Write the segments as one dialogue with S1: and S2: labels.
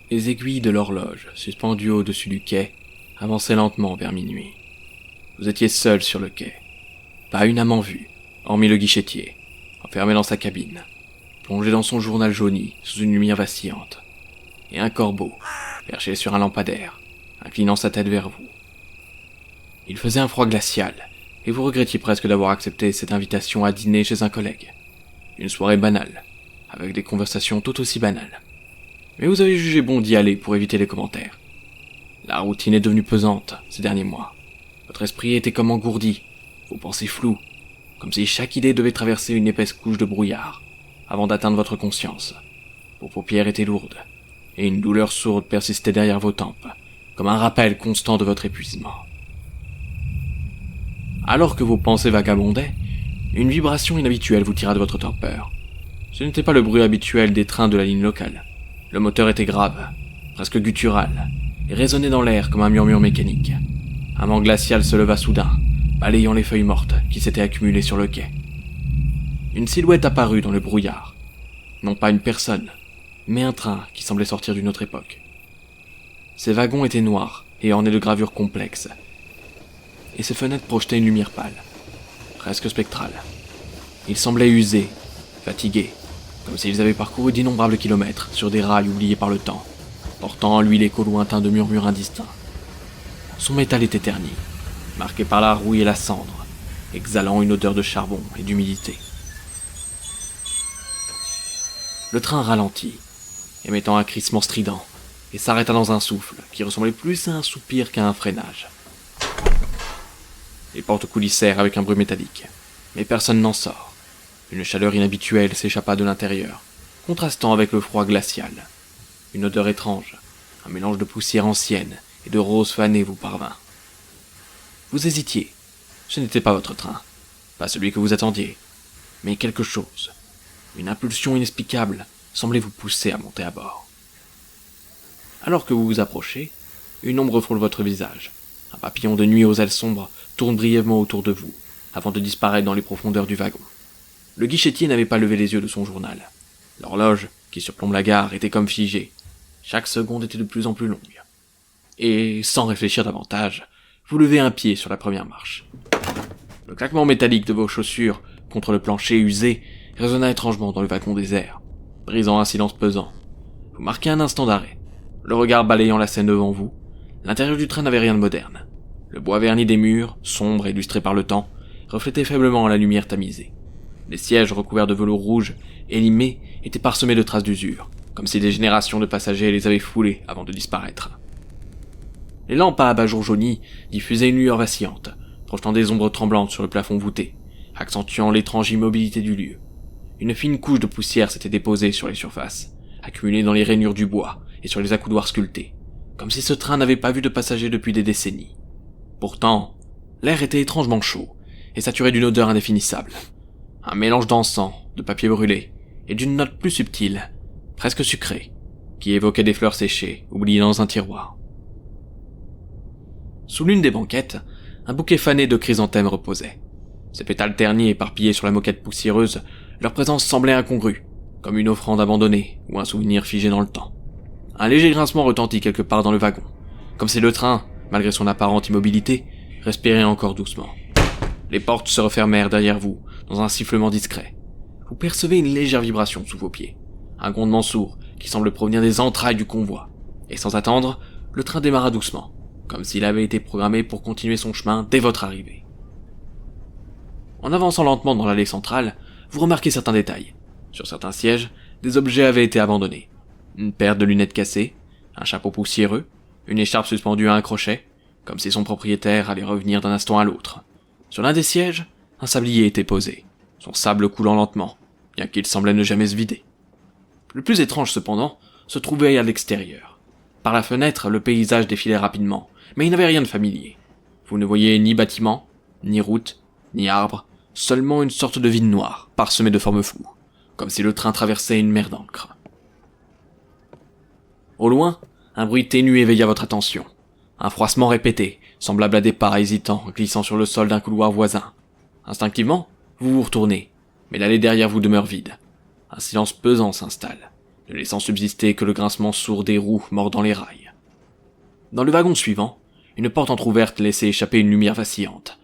S1: Les aiguilles de l'horloge, suspendues au-dessus du quai, avançaient lentement vers minuit. Vous étiez seul sur le quai. Pas une âme en vue, hormis le guichetier, enfermé dans sa cabine, plongé dans son journal jauni sous une lumière vacillante, et un corbeau, perché sur un lampadaire, inclinant sa tête vers vous. Il faisait un froid glacial, et vous regrettiez presque d'avoir accepté cette invitation à dîner chez un collègue. Une soirée banale, avec des conversations tout aussi banales. Mais vous avez jugé bon d'y aller pour éviter les commentaires. La routine est devenue pesante ces derniers mois. Votre esprit était comme engourdi, vos pensées floues, comme si chaque idée devait traverser une épaisse couche de brouillard, avant d'atteindre votre conscience. Vos paupières étaient lourdes, et une douleur sourde persistait derrière vos tempes, comme un rappel constant de votre épuisement. Alors que vos pensées vagabondaient, une vibration inhabituelle vous tira de votre torpeur. Ce n'était pas le bruit habituel des trains de la ligne locale. Le moteur était grave, presque guttural, et résonnait dans l'air comme un murmure mécanique. Un vent glacial se leva soudain, balayant les feuilles mortes qui s'étaient accumulées sur le quai. Une silhouette apparut dans le brouillard. Non pas une personne, mais un train qui semblait sortir d'une autre époque. Ses wagons étaient noirs et ornés de gravures complexes, et ses fenêtres projetaient une lumière pâle, presque spectrale. Ils semblaient usés, fatigués, comme s'ils avaient parcouru d'innombrables kilomètres sur des rails oubliés par le temps, portant en lui l'écho lointain de murmures indistincts. Son métal était terni, marqué par la rouille et la cendre, exhalant une odeur de charbon et d'humidité. Le train ralentit, émettant un crissement strident, et s'arrêta dans un souffle qui ressemblait plus à un soupir qu'à un freinage. Les portes coulissèrent avec un bruit métallique, mais personne n'en sort. Une chaleur inhabituelle s'échappa de l'intérieur, contrastant avec le froid glacial. Une odeur étrange, un mélange de poussière ancienne et de rose fanée vous parvint. Vous hésitiez. Ce n'était pas votre train, pas celui que vous attendiez, mais quelque chose. Une impulsion inexplicable semblait vous pousser à monter à bord. Alors que vous vous approchez, une ombre frôle votre visage. Un papillon de nuit aux ailes sombres tourne brièvement autour de vous, avant de disparaître dans les profondeurs du wagon. Le guichetier n'avait pas levé les yeux de son journal. L'horloge, qui surplombe la gare, était comme figée. Chaque seconde était de plus en plus longue. Et, sans réfléchir davantage, vous levez un pied sur la première marche. Le claquement métallique de vos chaussures contre le plancher usé résonna étrangement dans le wagon désert, brisant un silence pesant. Vous marquez un instant d'arrêt, le regard balayant la scène devant vous. L'intérieur du train n'avait rien de moderne. Le bois verni des murs, sombre et illustré par le temps, reflétait faiblement la lumière tamisée. Les sièges recouverts de velours rouge et limés étaient parsemés de traces d'usure, comme si des générations de passagers les avaient foulés avant de disparaître. Les lampes à abat-jour jaunis diffusaient une lueur vacillante, projetant des ombres tremblantes sur le plafond voûté, accentuant l'étrange immobilité du lieu. Une fine couche de poussière s'était déposée sur les surfaces, accumulée dans les rainures du bois et sur les accoudoirs sculptés, comme si ce train n'avait pas vu de passagers depuis des décennies. Pourtant, l'air était étrangement chaud et saturé d'une odeur indéfinissable. Un mélange d'encens, de papier brûlé et d'une note plus subtile, presque sucrée, qui évoquait des fleurs séchées, oubliées dans un tiroir. Sous l'une des banquettes, un bouquet fané de chrysanthèmes reposait. Ses pétales ternis éparpillés sur la moquette poussiéreuse, leur présence semblait incongrue, comme une offrande abandonnée ou un souvenir figé dans le temps. Un léger grincement retentit quelque part dans le wagon, comme si le train, malgré son apparente immobilité, respirait encore doucement. Les portes se refermèrent derrière vous, dans un sifflement discret. Vous percevez une légère vibration sous vos pieds, un grondement sourd qui semble provenir des entrailles du convoi, et sans attendre, le train démarra doucement, comme s'il avait été programmé pour continuer son chemin dès votre arrivée. En avançant lentement dans l'allée centrale, vous remarquez certains détails. Sur certains sièges, des objets avaient été abandonnés. Une paire de lunettes cassées, un chapeau poussiéreux, une écharpe suspendue à un crochet, comme si son propriétaire allait revenir d'un instant à l'autre. Sur l'un des sièges, un sablier était posé, son sable coulant lentement, bien qu'il semblait ne jamais se vider. Le plus étrange cependant se trouvait à l'extérieur. Par la fenêtre, le paysage défilait rapidement, mais il n'avait rien de familier. Vous ne voyez ni bâtiment, ni route, ni arbre, seulement une sorte de vide noir, parsemé de formes floues, comme si le train traversait une mer d'encre. Au loin, un bruit ténu éveilla votre attention. Un froissement répété, semblable à des pas hésitants glissant sur le sol d'un couloir voisin. Instinctivement, vous vous retournez, mais l'allée derrière vous demeure vide. Un silence pesant s'installe, ne laissant subsister que le grincement sourd des roues mordant les rails. Dans le wagon suivant, une porte entr'ouverte laissait échapper une lumière vacillante.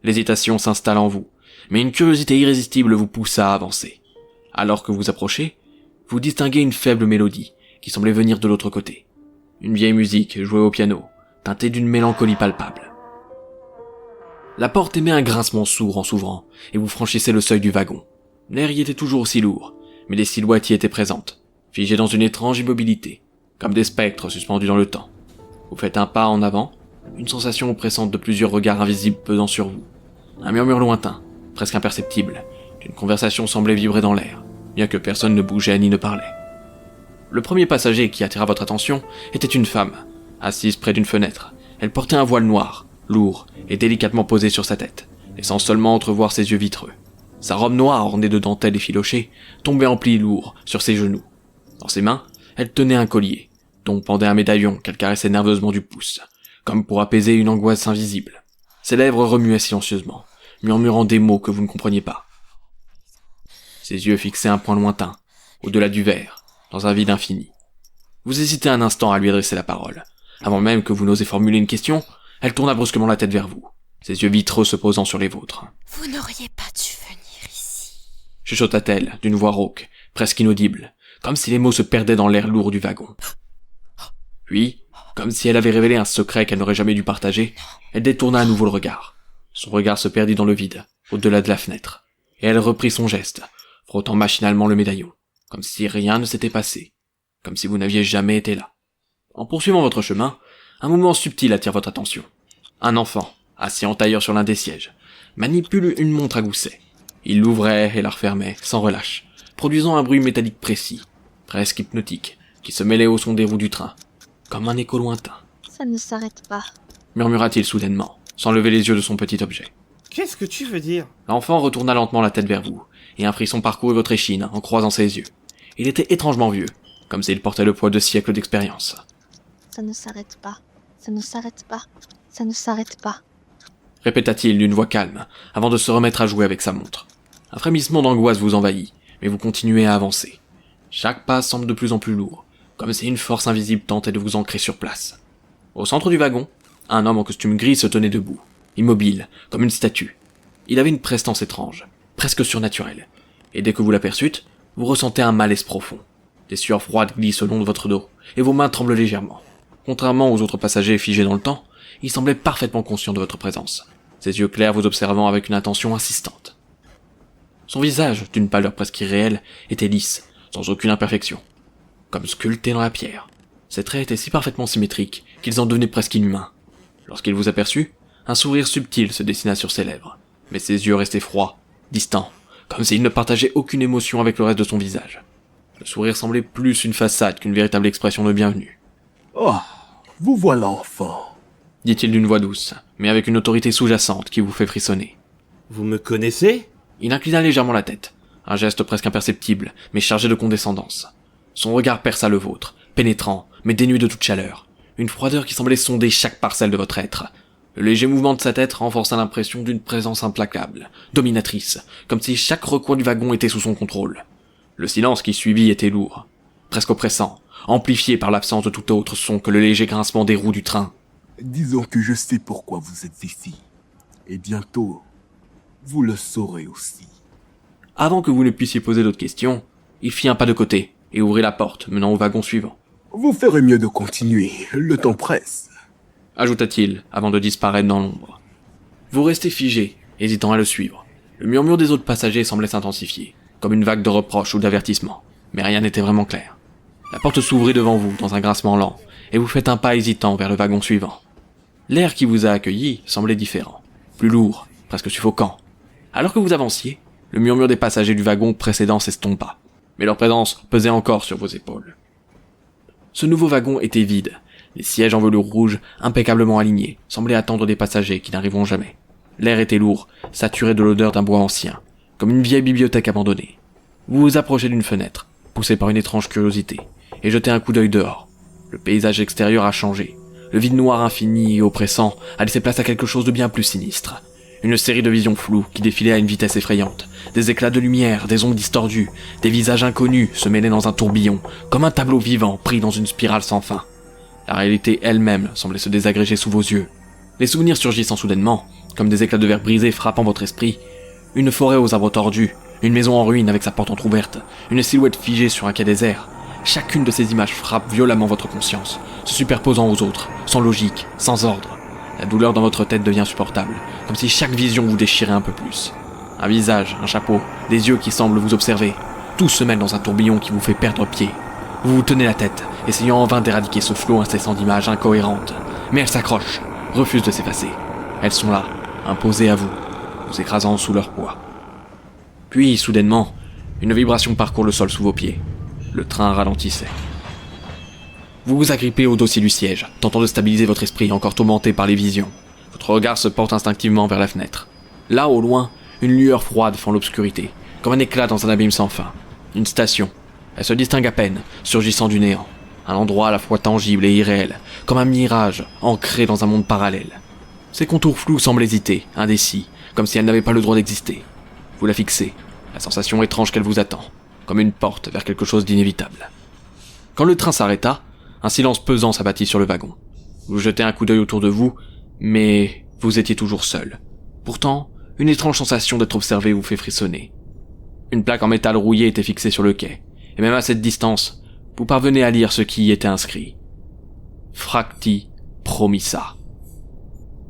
S1: L'hésitation s'installe en vous, mais une curiosité irrésistible vous pousse à avancer. Alors que vous approchez, vous distinguez une faible mélodie qui semblait venir de l'autre côté. Une vieille musique jouée au piano, teintée d'une mélancolie palpable. La porte émet un grincement sourd en s'ouvrant, et vous franchissez le seuil du wagon. L'air y était toujours aussi lourd, mais les silhouettes y étaient présentes, figées dans une étrange immobilité, comme des spectres suspendus dans le temps. Vous faites un pas en avant, une sensation oppressante de plusieurs regards invisibles pesant sur vous. Un murmure lointain, presque imperceptible, d'une conversation semblait vibrer dans l'air, bien que personne ne bougeait ni ne parlait. Le premier passager qui attira votre attention était une femme, assise près d'une fenêtre. Elle portait un voile noir, lourd et délicatement posé sur sa tête, laissant seulement entrevoir ses yeux vitreux. Sa robe noire ornée de dentelles effilochées tombait en plis lourds sur ses genoux. Dans ses mains, elle tenait un collier, dont pendait un médaillon qu'elle caressait nerveusement du pouce, comme pour apaiser une angoisse invisible. Ses lèvres remuaient silencieusement, murmurant des mots que vous ne compreniez pas. Ses yeux fixaient un point lointain, au-delà du verre, dans un vide infini. Vous hésitez un instant à lui adresser la parole. Avant même que vous n'osez formuler une question, elle tourna brusquement la tête vers vous, ses yeux vitreux se posant sur les vôtres.
S2: « Vous n'auriez pas dû venir ici. »
S1: chuchota-t-elle, d'une voix rauque, presque inaudible, comme si les mots se perdaient dans l'air lourd du wagon. Puis, comme si elle avait révélé un secret qu'elle n'aurait jamais dû partager, elle détourna à nouveau le regard. Son regard se perdit dans le vide, au-delà de la fenêtre, et elle reprit son geste, frottant machinalement le médaillon, comme si rien ne s'était passé, comme si vous n'aviez jamais été là. En poursuivant votre chemin, un mouvement subtil attire votre attention. Un enfant, assis en tailleur sur l'un des sièges, manipule une montre à gousset. Il l'ouvrait et la refermait, sans relâche, produisant un bruit métallique précis, presque hypnotique, qui se mêlait au son des roues du train, comme un écho lointain.
S2: « Ça ne s'arrête pas. »
S1: murmura-t-il soudainement, sans lever les yeux de son petit objet.
S3: Qu'est-ce que tu veux dire?
S1: L'enfant retourna lentement la tête vers vous, et un frisson parcourut votre échine en croisant ses yeux. Il était étrangement vieux, comme s'il portait le poids de siècles d'expérience.
S2: « Ça ne s'arrête pas. Ça ne s'arrête pas. Ça ne s'arrête pas. »
S1: répéta-t-il d'une voix calme, avant de se remettre à jouer avec sa montre. Un frémissement d'angoisse vous envahit, mais vous continuez à avancer. Chaque pas semble de plus en plus lourd, comme si une force invisible tentait de vous ancrer sur place. Au centre du wagon, un homme en costume gris se tenait debout, immobile, comme une statue. Il avait une prestance étrange, presque surnaturelle, et dès que vous l'aperçûtes, vous ressentez un malaise profond. Des sueurs froides glissent le long de votre dos, et vos mains tremblent légèrement. Contrairement aux autres passagers figés dans le temps, il semblait parfaitement conscient de votre présence, ses yeux clairs vous observant avec une attention insistante. Son visage, d'une pâleur presque irréelle, était lisse, sans aucune imperfection, comme sculpté dans la pierre. Ses traits étaient si parfaitement symétriques qu'ils en devenaient presque inhumains. Lorsqu'il vous aperçut, un sourire subtil se dessina sur ses lèvres, mais ses yeux restaient froids, distants, comme s'il ne partageait aucune émotion avec le reste de son visage. Le sourire semblait plus une façade qu'une véritable expression de bienvenue.
S4: « Oh, vous voilà enfin !»
S1: dit-il d'une voix douce, mais avec une autorité sous-jacente qui vous fait frissonner.
S3: Vous me connaissez?
S1: Il inclina légèrement la tête, un geste presque imperceptible, mais chargé de condescendance. Son regard perça le vôtre, pénétrant, mais dénué de toute chaleur, une froideur qui semblait sonder chaque parcelle de votre être. Le léger mouvement de sa tête renforça l'impression d'une présence implacable, dominatrice, comme si chaque recoin du wagon était sous son contrôle. Le silence qui suivit était lourd, presque oppressant, amplifié par l'absence de tout autre son que le léger grincement des roues du train.
S4: « Disons que je sais pourquoi vous êtes ici. Et bientôt, vous le saurez aussi. »
S1: Avant que vous ne puissiez poser d'autres questions, il fit un pas de côté et ouvrit la porte menant au wagon suivant.
S4: « Vous ferez mieux de continuer, le temps presse. »
S1: ajouta-t-il avant de disparaître dans l'ombre. Vous restez figé, hésitant à le suivre. Le murmure des autres passagers semblait s'intensifier, comme une vague de reproches ou d'avertissements, mais rien n'était vraiment clair. La porte s'ouvrit devant vous dans un grincement lent, et vous faites un pas hésitant vers le wagon suivant. L'air qui vous a accueilli semblait différent, plus lourd, presque suffocant. Alors que vous avanciez, le murmure des passagers du wagon précédent s'estompa, mais leur présence pesait encore sur vos épaules. Ce nouveau wagon était vide, les sièges en velours rouge, impeccablement alignés, semblaient attendre des passagers qui n'arriveront jamais. L'air était lourd, saturé de l'odeur d'un bois ancien, comme une vieille bibliothèque abandonnée. Vous vous approchez d'une fenêtre, poussé par une étrange curiosité, et jetez un coup d'œil dehors. Le paysage extérieur a changé. Le vide noir infini et oppressant a laissé place à quelque chose de bien plus sinistre. Une série de visions floues qui défilaient à une vitesse effrayante. Des éclats de lumière, des ondes distordues, des visages inconnus se mêlaient dans un tourbillon, comme un tableau vivant pris dans une spirale sans fin. La réalité elle-même semblait se désagréger sous vos yeux. Les souvenirs surgissant soudainement, comme des éclats de verre brisés frappant votre esprit. Une forêt aux arbres tordus, une maison en ruine avec sa porte entrouverte, une silhouette figée sur un quai désert. Chacune de ces images frappe violemment votre conscience, se superposant aux autres, sans logique, sans ordre. La douleur dans votre tête devient insupportable, comme si chaque vision vous déchirait un peu plus. Un visage, un chapeau, des yeux qui semblent vous observer. Tout se mêle dans un tourbillon qui vous fait perdre pied. Vous vous tenez la tête, essayant en vain d'éradiquer ce flot incessant d'images incohérentes. Mais elles s'accrochent, refusent de s'effacer. Elles sont là, imposées à vous, vous écrasant sous leur poids. Puis, soudainement, une vibration parcourt le sol sous vos pieds. Le train ralentissait. Vous vous agrippez au dossier du siège, tentant de stabiliser votre esprit encore tourmenté par les visions. Votre regard se porte instinctivement vers la fenêtre. Là, au loin, une lueur froide fend l'obscurité, comme un éclat dans un abîme sans fin. Une station. Elle se distingue à peine, surgissant du néant. Un endroit à la fois tangible et irréel, comme un mirage ancré dans un monde parallèle. Ses contours flous semblent hésiter, indécis, comme si elle n'avait pas le droit d'exister. Vous la fixez, la sensation étrange qu'elle vous attend, comme une porte vers quelque chose d'inévitable. Quand le train s'arrêta, un silence pesant s'abattit sur le wagon. Vous jetez un coup d'œil autour de vous, mais vous étiez toujours seul. Pourtant, une étrange sensation d'être observé vous fait frissonner. Une plaque en métal rouillé était fixée sur le quai, et même à cette distance, vous parvenez à lire ce qui y était inscrit. Fracti Promissa.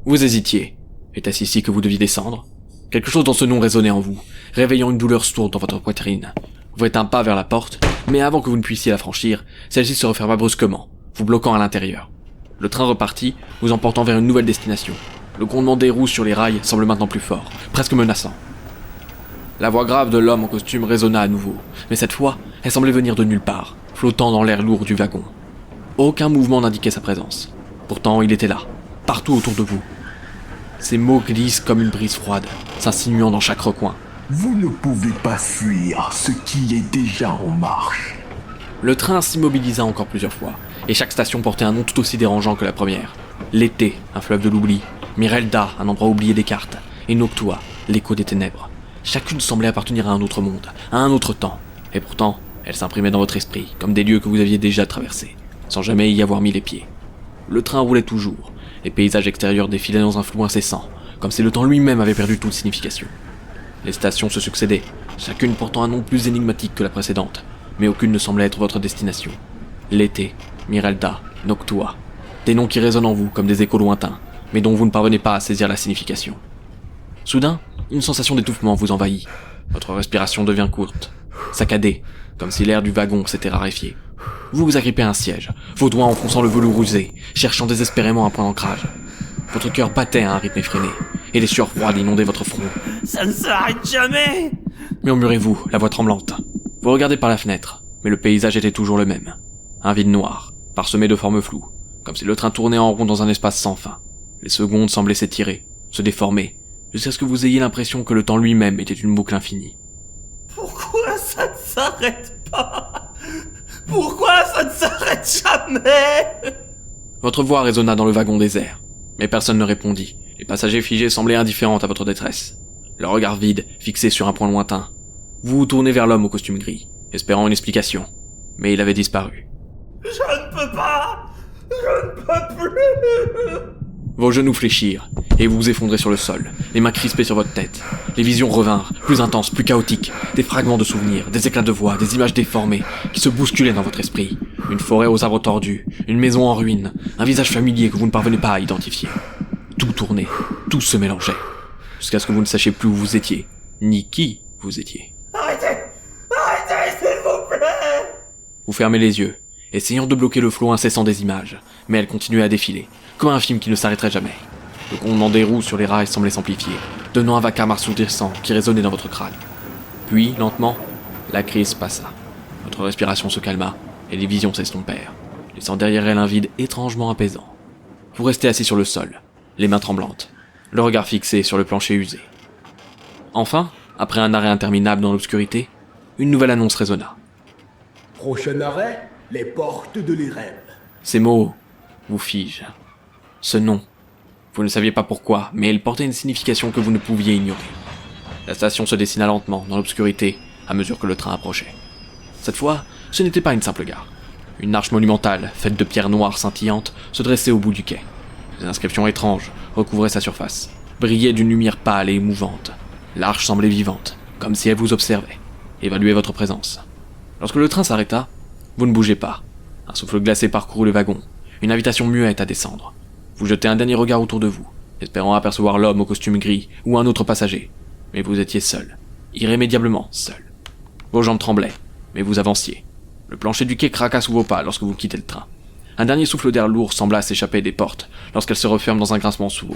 S1: Vous hésitiez. Était-ce ici que vous deviez descendre? Quelque chose dans ce nom résonnait en vous, réveillant une douleur sourde dans votre poitrine. Vous faites un pas vers la porte, mais avant que vous ne puissiez la franchir, celle-ci se referma brusquement, vous bloquant à l'intérieur. Le train repartit, vous emportant vers une nouvelle destination. Le grondement des roues sur les rails semble maintenant plus fort, presque menaçant. La voix grave de l'homme en costume résonna à nouveau, mais cette fois, elle semblait venir de nulle part, flottant dans l'air lourd du wagon. Aucun mouvement n'indiquait sa présence. Pourtant, il était là, partout autour de vous. Ses mots glissent comme une brise froide, s'insinuant dans chaque recoin.
S4: Vous ne pouvez pas fuir ce qui est déjà en marche.
S1: Le train s'immobilisa encore plusieurs fois, et chaque station portait un nom tout aussi dérangeant que la première. L'été, un fleuve de l'oubli, Mirelda, un endroit oublié des cartes, et Noctua, l'écho des ténèbres. Chacune semblait appartenir à un autre monde, à un autre temps, et pourtant, elle s'imprimait dans votre esprit, comme des lieux que vous aviez déjà traversés, sans jamais y avoir mis les pieds. Le train roulait toujours, les paysages extérieurs défilaient dans un flou incessant, comme si le temps lui-même avait perdu toute signification. Les stations se succédaient, chacune portant un nom plus énigmatique que la précédente, mais aucune ne semblait être votre destination. L'été, Mirelda, Noctua, des noms qui résonnent en vous comme des échos lointains, mais dont vous ne parvenez pas à saisir la signification. Soudain, une sensation d'étouffement vous envahit. Votre respiration devient courte, saccadée, comme si l'air du wagon s'était raréfié. Vous vous agrippez à un siège, vos doigts enfonçant le velours usé, cherchant désespérément un point d'ancrage. Votre cœur battait à un rythme effréné, et les sueurs froides inondaient votre front.
S3: « Ça ne s'arrête jamais !»
S1: murmurez-vous, la voix tremblante. Vous regardez par la fenêtre, mais le paysage était toujours le même. Un vide noir, parsemé de formes floues, comme si le train tournait en rond dans un espace sans fin. Les secondes semblaient s'étirer, se déformer, jusqu'à ce que vous ayez l'impression que le temps lui-même était une boucle infinie.
S3: Pourquoi ça ne s'arrête pas? Pourquoi ça ne s'arrête jamais?
S1: Votre voix résonna dans le wagon désert, mais personne ne répondit. Les passagers figés semblaient indifférents à votre détresse. Leur regard vide, fixé sur un point lointain. Vous vous tournez vers l'homme au costume gris, espérant une explication, mais il avait disparu.
S3: Je ne peux pas! Je ne peux plus!
S1: Vos genoux fléchirent, et vous vous effondrez sur le sol, les mains crispées sur votre tête. Les visions revinrent, plus intenses, plus chaotiques, des fragments de souvenirs, des éclats de voix, des images déformées, qui se bousculaient dans votre esprit. Une forêt aux arbres tordus, une maison en ruine, un visage familier que vous ne parvenez pas à identifier. Tout tournait, tout se mélangeait, jusqu'à ce que vous ne sachiez plus où vous étiez, ni qui vous étiez.
S3: Arrêtez! Arrêtez, s'il vous plaît!
S1: Vous fermez les yeux, essayant de bloquer le flot incessant des images, mais elles continuaient à défiler, comme un film qui ne s'arrêterait jamais. Le grondement des roues sur les rails semblait s'amplifier, donnant un vacarme assourdissant qui résonnait dans votre crâne. Puis, lentement, la crise passa. Votre respiration se calma, et les visions s'estompèrent, laissant derrière elles un vide étrangement apaisant. Vous restez assis sur le sol, les mains tremblantes, le regard fixé sur le plancher usé. Enfin, après un arrêt interminable dans l'obscurité, une nouvelle annonce résonna.
S4: Prochain arrêt, les portes de l'Irem.
S1: Ces mots vous figent. Ce nom, Vous ne saviez pas pourquoi, mais elle portait une signification que vous ne pouviez ignorer. La station se dessina lentement, dans l'obscurité, à mesure que le train approchait. Cette fois, ce n'était pas une simple gare. Une arche monumentale, faite de pierres noires scintillantes, se dressait au bout du quai. Des inscriptions étranges recouvraient sa surface, brillaient d'une lumière pâle et émouvante. L'arche semblait vivante, comme si elle vous observait, évaluait votre présence. Lorsque le train s'arrêta, vous ne bougez pas. Un souffle glacé parcourut le wagon, une invitation muette à descendre. Vous jetez un dernier regard autour de vous, espérant apercevoir l'homme au costume gris ou un autre passager. Mais vous étiez seul, irrémédiablement seul. Vos jambes tremblaient, mais vous avanciez. Le plancher du quai craqua sous vos pas lorsque vous quittez le train. Un dernier souffle d'air lourd sembla s'échapper des portes lorsqu'elles se referment dans un grincement sourd,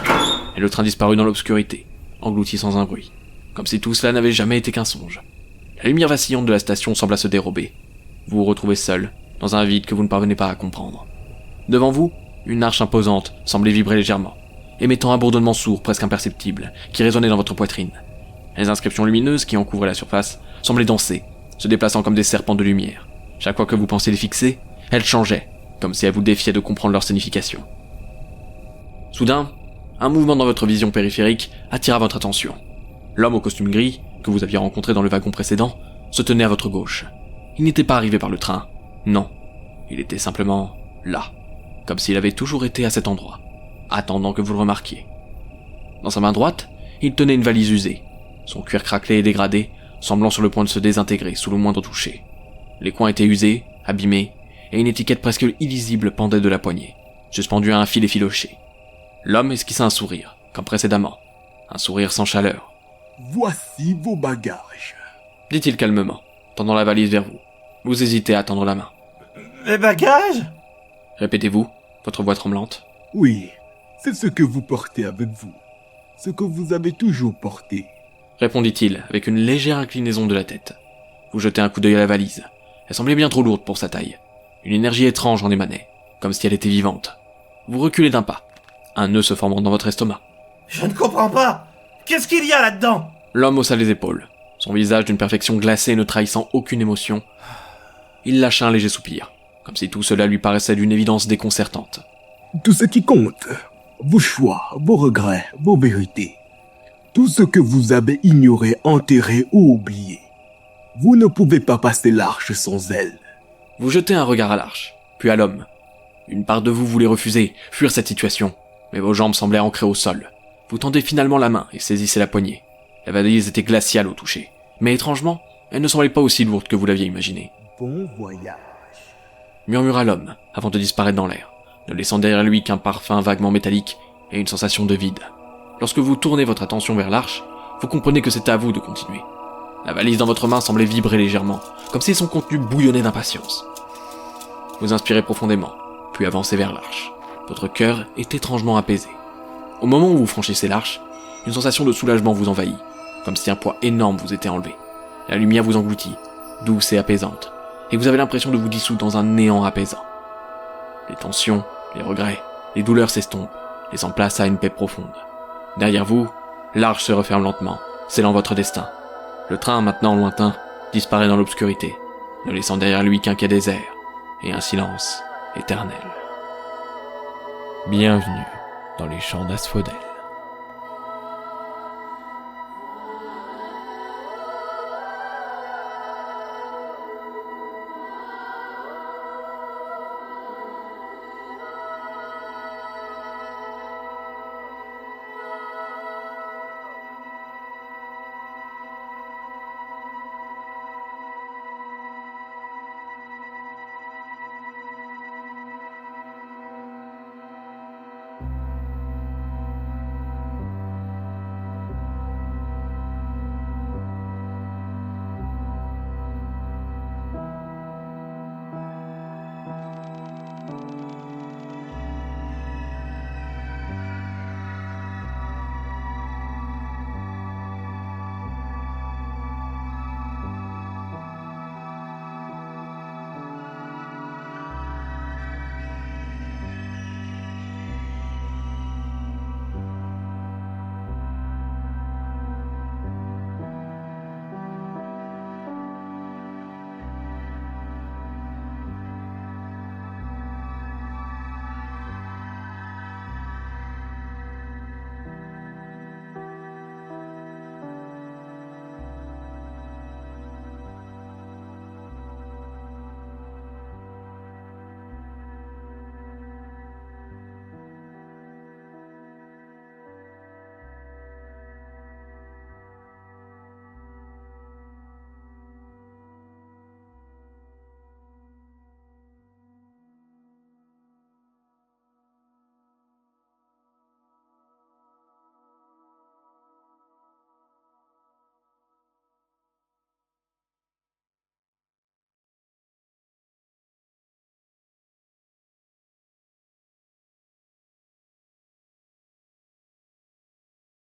S1: et le train disparut dans l'obscurité, englouti sans un bruit, comme si tout cela n'avait jamais été qu'un songe. La lumière vacillante de la station sembla se dérober. Vous vous retrouvez seul, dans un vide que vous ne parvenez pas à comprendre. Devant vous, une arche imposante semblait vibrer légèrement, émettant un bourdonnement sourd presque imperceptible, qui résonnait dans votre poitrine. Les inscriptions lumineuses qui en couvraient la surface semblaient danser, se déplaçant comme des serpents de lumière. Chaque fois que vous pensiez les fixer, elles changeaient, comme si elles vous défiaient de comprendre leur signification. Soudain, un mouvement dans votre vision périphérique attira votre attention. L'homme au costume gris, que vous aviez rencontré dans le wagon précédent, se tenait à votre gauche. Il n'était pas arrivé par le train, non. Il était simplement là, comme s'il avait toujours été à cet endroit, attendant que vous le remarquiez. Dans sa main droite, il tenait une valise usée, son cuir craquelé et dégradé, semblant sur le point de se désintégrer sous le moindre toucher. Les coins étaient usés, abîmés, et une étiquette presque illisible pendait de la poignée, suspendue à un fil effiloché. L'homme esquissa un sourire, comme précédemment, un sourire sans chaleur.
S4: « Voici vos bagages. »
S1: dit-il calmement, tendant la valise vers vous. Vous hésitez à tendre la main.
S3: Mes bagages?
S1: Répétez-vous, votre voix tremblante.
S4: « Oui, c'est ce que vous portez avec vous. Ce que vous avez toujours porté. »
S1: répondit-il avec une légère inclinaison de la tête. Vous jetez un coup d'œil à la valise. Elle semblait bien trop lourde pour sa taille. Une énergie étrange en émanait, comme si elle était vivante. Vous reculez d'un pas, un nœud se formant dans votre estomac.
S3: Je ne comprends pas. Qu'est-ce qu'il y a là-dedans?
S1: L'homme haussa les épaules, son visage d'une perfection glacée ne trahissant aucune émotion. Il lâcha un léger soupir, comme si tout cela lui paraissait d'une évidence déconcertante.
S4: « Tout ce qui compte, vos choix, vos regrets, vos vérités, tout ce que vous avez ignoré, enterré ou oublié. Vous ne pouvez pas passer l'arche sans elle. »
S1: Vous jetez un regard à l'arche, puis à l'homme. Une part de vous voulait refuser, fuir cette situation, mais vos jambes semblaient ancrées au sol. Vous tendez finalement la main et saisissez la poignée. La valise était glaciale au toucher, mais étrangement, elle ne semblait pas aussi lourde que vous l'aviez imaginé.
S4: « Bon voyage. »
S1: murmura l'homme, avant de disparaître dans l'air, ne laissant derrière lui qu'un parfum vaguement métallique et une sensation de vide. Lorsque vous tournez votre attention vers l'arche, vous comprenez que c'est à vous de continuer. La valise dans votre main semblait vibrer légèrement, comme si son contenu bouillonnait d'impatience. Vous inspirez profondément, puis avancez vers l'arche. Votre cœur est étrangement apaisé. Au moment où vous franchissez l'arche, une sensation de soulagement vous envahit, comme si un poids énorme vous était enlevé. La lumière vous engloutit, douce et apaisante, et vous avez l'impression de vous dissoudre dans un néant apaisant. Les tensions, les regrets, les douleurs s'estompent, laissant place à une paix profonde. Derrière vous, l'arche se referme lentement, scellant votre destin. Le train, maintenant lointain, disparaît dans l'obscurité, ne laissant derrière lui qu'un quai désert et un silence éternel. Bienvenue dans les champs d'Asphodèle.